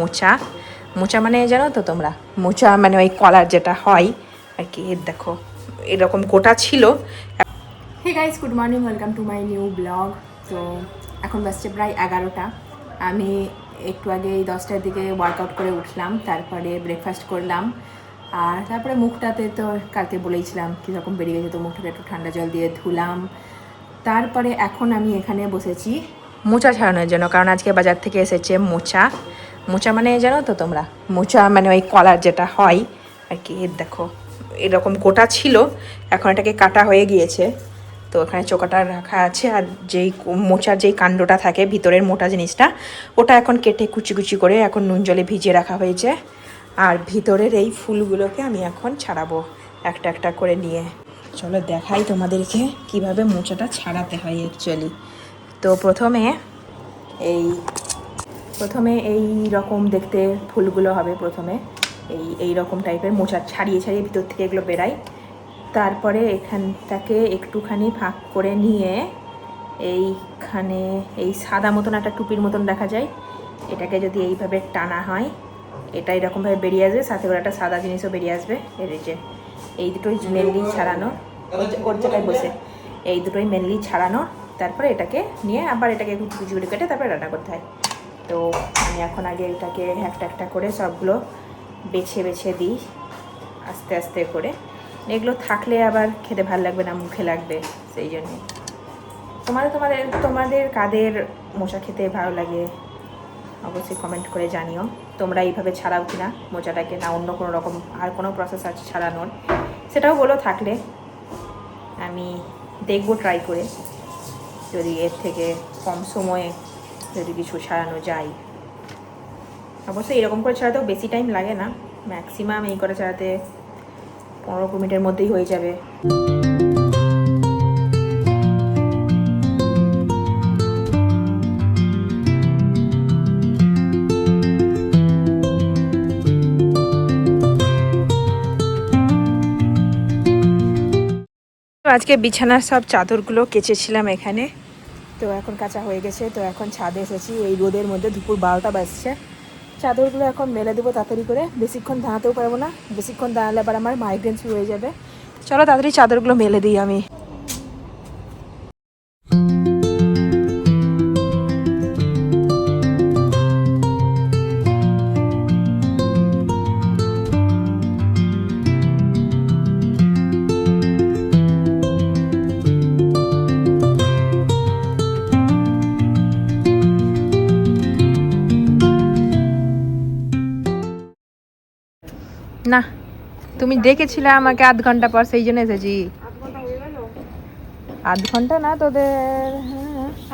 মোচা মোচা মানে জানো তো তোমরা, মোচা মানে ওই কলার যেটা হয় আর কি। দেখো এরকম গোটা ছিল। Hey guys, good morning, welcome to my new blog. তো এখন বাজছে প্রায় 11টা। আমি একটু আগে 10টার দিকে ওয়ার্কআউট করে উঠলাম, তারপরে ব্রেকফাস্ট করলাম, আর তারপরে মুখটাতে তো কালকে বলেইছিলাম কীরকম বেরিয়ে গেছে, তো মুখটাকে একটু ঠান্ডা জল দিয়ে ধুলাম। তারপরে এখন আমি এখানে বসেছি মোচা ছাড়ানোর জন্য, কারণ আজকে বাজার থেকে এসেছে মোচা। মোচা মানে জানো তো তোমরা, মোচা মানে ওই কলার যেটা হয় আর কি। দেখো এরকম গোটা ছিল, এখন এটাকে কাটা হয়ে গিয়েছে। তো এখানে চোকাটা রাখা আছে, আর যেই মোচার যেই কাণ্ডটা থাকে ভিতরের মোটা জিনিসটা, ওটা এখন কেটে কুচি কুচি করে এখন নুন জলে ভিজিয়ে রাখা হয়েছে। আর ভিতরের এই ফুলগুলোকে আমি এখন ছাড়াবো একটা একটা করে নিয়ে। চলো দেখাই তোমাদেরকে কিভাবে মোচাটা ছাড়াতে হয় অ্যাকচুয়ালি। তো প্রথমে এই রকম দেখতে ফুলগুলো হবে। প্রথমে এই রকম টাইপের মোচা ছাড়িয়ে ছাড়িয়ে ভিতর থেকে এগুলো বেরায়। তারপরে এখানটাকে একটুখানি ফাঁক করে নিয়ে এইখানে এই সাদা মতন একটা টুপির মতন দেখা যায়, এটাকে যদি এইভাবে টানা হয় এটা এরকমভাবে বেরিয়ে আসবে, সাথে করে একটা সাদা জিনিসও বেরিয়ে আসবে। এর যে এই দুটোই মেনলি ছাড়ানো, ওর জায়গায় বসে এই দুটোই মেনলি ছাড়ানো। তারপরে এটাকে নিয়ে আবার এটাকে একটু কুচি কুচি কেটে তারপরে রান্না করতে হয়। তো আমি এখন আগে এটাকে একটা একটা করে সবগুলো বেছে বেছে দিই আস্তে আস্তে করে। এগুলো থাকলে আবার খেতে ভালো লাগবে না, মুখে লাগবে, সেই জন্যে। তোমাদের কাদের মোচা খেতে ভালো লাগে অবশ্যই কমেন্ট করে জানিও। তোমরা এইভাবে ছাড়াও কিনা মোচাটাকে, না অন্য কোনো রকম আর কোনো প্রসেস আছে ছাড়ানোর, সেটাও বলো থাকলে। আমি দেখবো ট্রাই করে, যদি এর থেকে কম সময়ে যদি কিছু ছাড়ানো যায়। অবশ্যই এরকম করে ছাড়াতেও বেশি টাইম লাগে না, ম্যাক্সিমাম এই করে ছাড়াতে 15-20 মিনিটের মধ্যেই হয়ে যাবে। আজকে বিছানার সব চাদরগুলো কেচেছিলাম এখানে, তো এখন কাঁচা হয়ে গেছে। তো এখন ছাদে এসেছি এই রোদের মধ্যে, দুপুর 12টা বাজছে। চাদরগুলো এখন মেলে দেবো তাড়াতাড়ি করে, বেশিক্ষণ দাঁড়াতেও পারবো না, বেশিক্ষণ দাঁড়ালে আবার আমার মাইগ্রেন শুরু হয়ে যাবে। চলো তাড়াতাড়ি চাদরগুলো মেলে দিই আমি। না, তুমি ডেকেছিলে আমাকে আধ ঘন্টা পর, সেই জন্য এসেছি। আধ ঘন্টা না, তোদের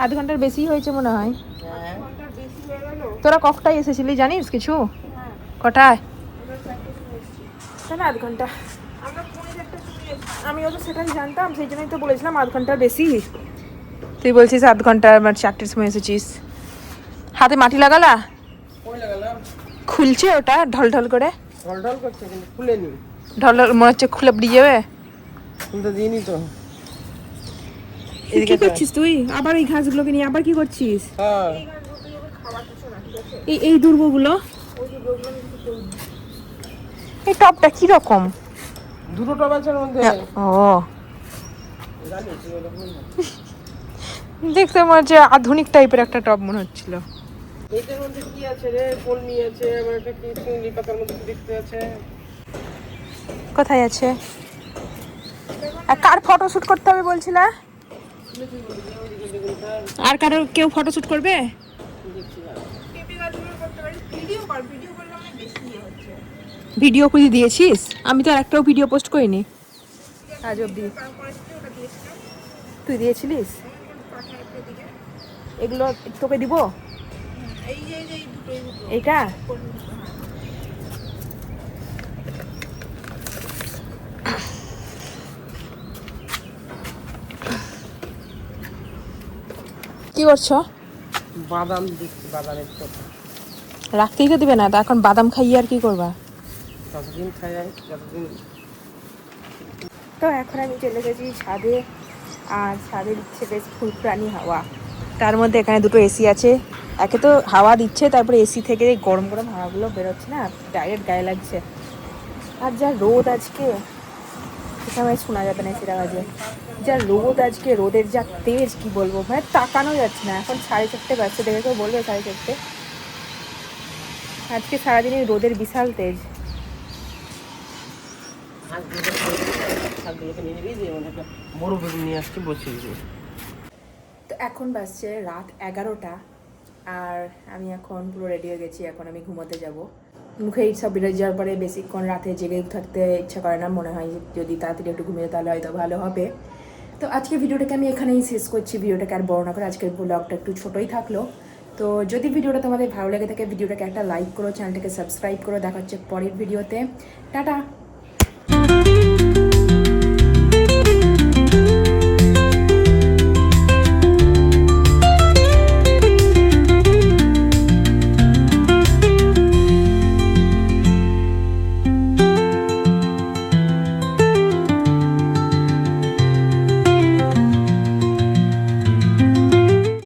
আধ ঘন্টার বেশি হয়েছে মনে হয়। তোরা কটায় এসেছিলি জানিস কিছু? কটায়? আধ ঘন্টা। আমিও তো সেটাই জানতাম, সেই জন্যই তো বলেছিলাম আধ ঘন্টার বেশি। তুই বলছিস আধ ঘন্টা, মানে 4টের সময় এসেছিস। হাতে মাটি লাগালা? খুলছে ওটা ঢল ঢল করে, ঢলঢল করছে কিন্তু খুলেনি। ঢল মনে হচ্ছে খুলে পড়ে যাবে। খুলতে দিইনি তো। কি করছিস তুই? আবার এই ঘাসগুলোকে নিয়ে আবার কি করছিস? হ্যাঁ, এই দুর্বগুলো, এই টপটা কি রকম? দুটো টব আছে এর মধ্যে। ও, দেখতে মনে হচ্ছে আধুনিক টাইপের একটা টব মনে হচ্ছিল। এইটার মধ্যে কি আছে রে? কলমি আছে, আবার একটা কি চিংড়ি পাতার মতো দেখতে আছে। কোথায় আছে? কার ফটোশুট করতে হবে বলছিল? আর কারো কেউ ফটোশুট করবে? ভিডিও করে দিয়েছিস? আমি তো আর একটাও ভিডিও পোস্ট করিনি আজ অব্দি। তুই দিয়েছিলিস? এগুলো তোকে দিব? এইটা কি করছো? বাদাম দিচ্ছি, বাদামের কথা। রাখতেই তো দিবে না, তা এখন বাদাম খাইয়ে আর কি করবা? যতদিন খাই যতদিন। তো এখন আমি চলে গেছি ছাদে, আর ছাদে দিচ্ছে বেশ ফুলপ্রাণী হাওয়া। তার মধ্যে এখানে দুটো এসি আছে, একে তো হাওয়া দিচ্ছে, তারপরে এসি থেকে গরম গরম হাওয়াগুলো বেরোচ্ছে না, ডাইরেক্ট গায়ে লাগছে। আর যা রোদ আজকে, এখানে শোনা যাবে না এসির আওয়াজে। যা রোদ আজকে, রোদের যা তেজ কি বলবো, মানে তাকানো যাচ্ছে না। এখন 4:30 বাজছে, দেখে কেউ বলবে 4:30? আজকে সারাদিনই রোদের বিশাল তেজ। নিয়ে আসছি বসিয়ে দিয়ে। তো এখন বাজছে রাত 11টা, আর আমি এখন পুরো রেডি হয়ে গেছি। এখন আমি ঘুমোতে যাব। মুখে এইসব বেরোয় যাওয়ার পরে বেশিক্ষণ রাতে জেগে থাকতে ইচ্ছা করে না, মনে হয় যদি তাড়াতাড়ি একটু ঘুমিয়ে তাহলে হয়তো ভালো হবে। তো আজকে ভিডিওটাকে আমি এখানেই শেষ করছি, ভিডিওটাকে আর বড় না করে। আজকের ব্লগটা একটু ছোটোই থাকলো। তো যদি ভিডিওটা তোমাদের ভালো লেগে থাকে, ভিডিওটাকে একটা লাইক করো, চ্যানেলটাকে সাবস্ক্রাইব করো। দেখা হচ্ছে পরের ভিডিওতে। টাটা।